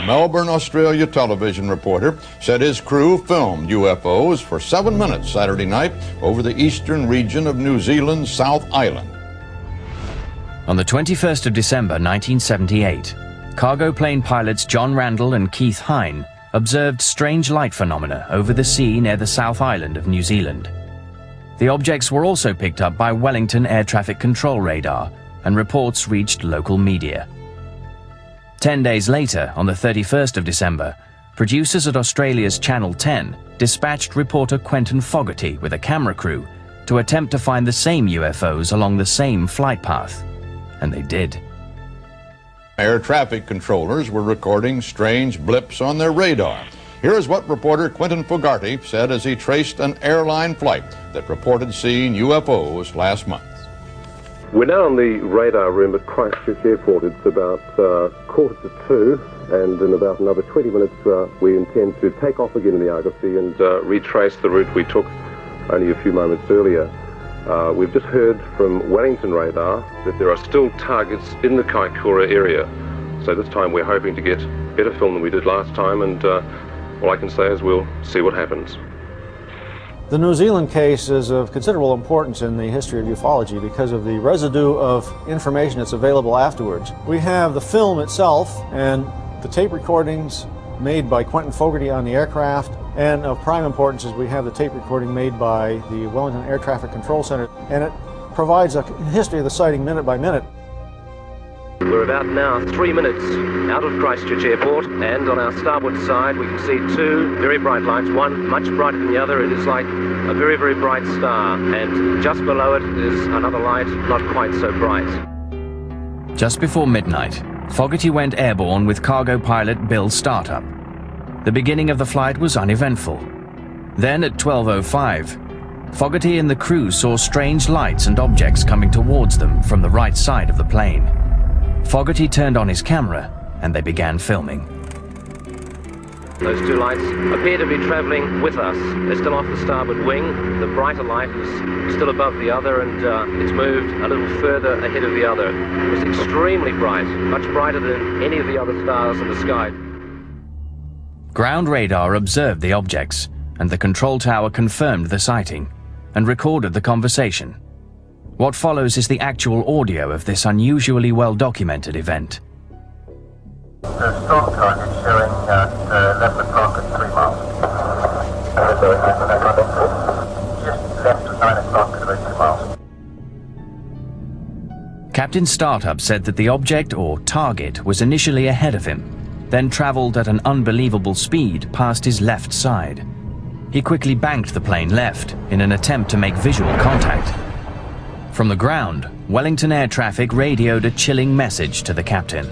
A Melbourne, Australia television reporter said his crew filmed UFOs for 7 minutes Saturday night over the eastern region of New Zealand's South Island. On the 21st of December 1978, cargo plane pilots John Randall and Keith Hine observed strange light phenomena over the sea near the South Island of New Zealand. The objects were also picked up by Wellington Air Traffic Control radar, and reports reached local media. 10 days later, on the 31st of December, producers at Australia's Channel 10 dispatched reporter Quentin Fogarty with a camera crew to attempt to find the same UFOs along the same flight path. And they did. Air traffic controllers were recording strange blips on their radar. Here is what reporter Quentin Fogarty said as he traced an airline flight that reported seeing UFOs last month. We're now in the radar room at Christchurch Airport. It's about 1:45, and in about another 20 minutes we intend to take off again in the Argosy and retrace the route we took only a few moments earlier. We've just heard from Wellington radar that there are still targets in the Kaikoura area. So this time we're hoping to get better film than we did last time, and all I can say is we'll see what happens. The New Zealand case is of considerable importance in the history of ufology because of the residue of information that's available afterwards. We have the film itself and the tape recordings made by Quentin Fogarty on the aircraft, and of prime importance is we have the tape recording made by the Wellington Air Traffic Control Center, and it provides a history of the sighting minute by minute. We're about now 3 minutes out of Christchurch Airport, and on our starboard side we can see two very bright lights, one much brighter than the other. It is like a very, very bright star, and just below it is another light, not quite so bright. Just before midnight, Fogarty went airborne with cargo pilot Bill Startup. The beginning of the flight was uneventful. Then at 12:05, Fogarty and the crew saw strange lights and objects coming towards them from the right side of the plane. Fogarty turned on his camera and they began filming. Those two lights appear to be travelling with us. They're still off the starboard wing. The brighter light is still above the other, and it's moved a little further ahead of the other. It was extremely bright, much brighter than any of the other stars in the sky. Ground radar observed the objects, and the control tower confirmed the sighting and recorded the conversation. What follows is the actual audio of this unusually well-documented event. The storm target showing at 11 o'clock at 3 miles. Just left at 9 o'clock at about 2 miles. Captain Startup said that the object or target was initially ahead of him, then travelled at an unbelievable speed past his left side. He quickly banked the plane left in an attempt to make visual contact. From the ground, Wellington Air Traffic radioed a chilling message to the captain.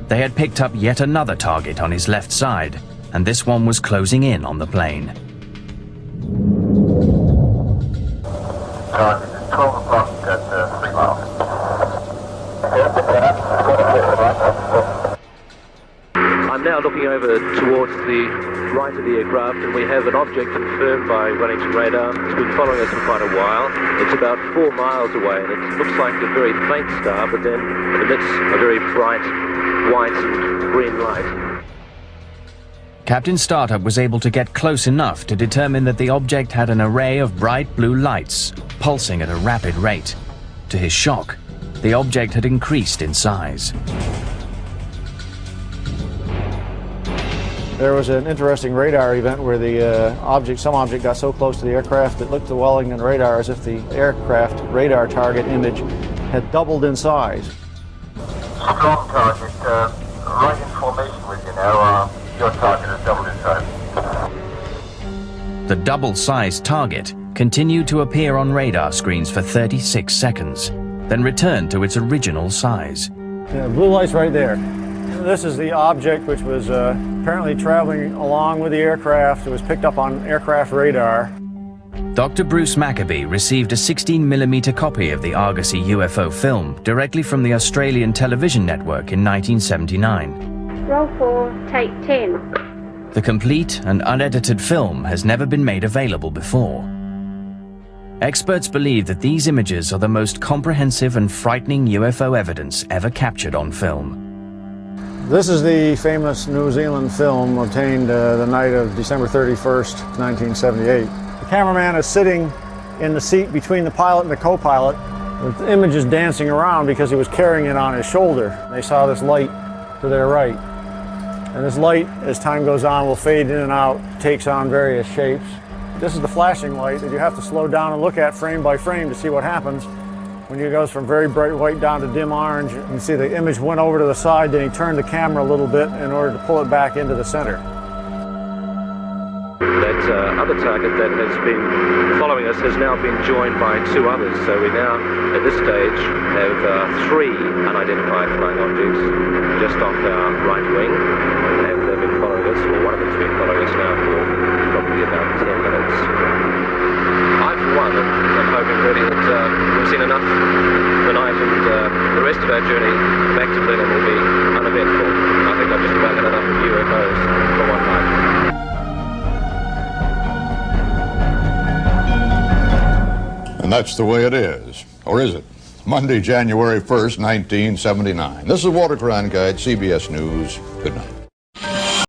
They had picked up yet another target on his left side, and this one was closing in on the plane. Target is 12 o'clock at 3 miles. I'm now looking over towards the right of the aircraft, and we have an object confirmed by Wellington radar. It's been following us for quite a while. It's about 4 miles away, and it looks like a very faint star, but then it emits a very bright white and green light. Captain Startup was able to get close enough to determine that the object had an array of bright blue lights pulsing at a rapid rate. To his shock, the object had increased in size. There was an interesting radar event where the some object got so close to the aircraft it looked to Wellington radar as if the aircraft radar target image had doubled in size. Strong target, right in formation with you now. Your target has doubled in size. The double-sized target continued to appear on radar screens for 36 seconds, then returned to its original size. Yeah, blue lights right there. This is the object which was apparently traveling along with the aircraft. It was picked up on aircraft radar. Dr. Bruce Maccabee received a 16mm copy of the Argosy UFO film directly from the Australian television network in 1979. Roll 4, take 10. The complete and unedited film has never been made available before. Experts believe that these images are the most comprehensive and frightening UFO evidence ever captured on film. This is the famous New Zealand film obtained the night of December 31st, 1978. The cameraman is sitting in the seat between the pilot and the co-pilot, with the images dancing around because he was carrying it on his shoulder. They saw this light to their right. And this light, as time goes on, will fade in and out, takes on various shapes. This is the flashing light that you have to slow down and look at frame by frame to see what happens. When it goes from very bright white down to dim orange, you can see the image went over to the side, then he turned the camera a little bit in order to pull it back into the center. That other target that has been following us has now been joined by two others, so we now, at this stage, have three unidentified flying objects just off our right wing, and they've been following us, or one of them's been following us now for probably about 10 minutes. I, for one, am hoping really that we've seen enough tonight, and the rest of our journey back to Berlin will be uneventful. I think I've just about had enough of UFOs for one night. And that's the way it is. Or is it? Monday, January 1st, 1979. This is Walter Cronkite, CBS News. Good night.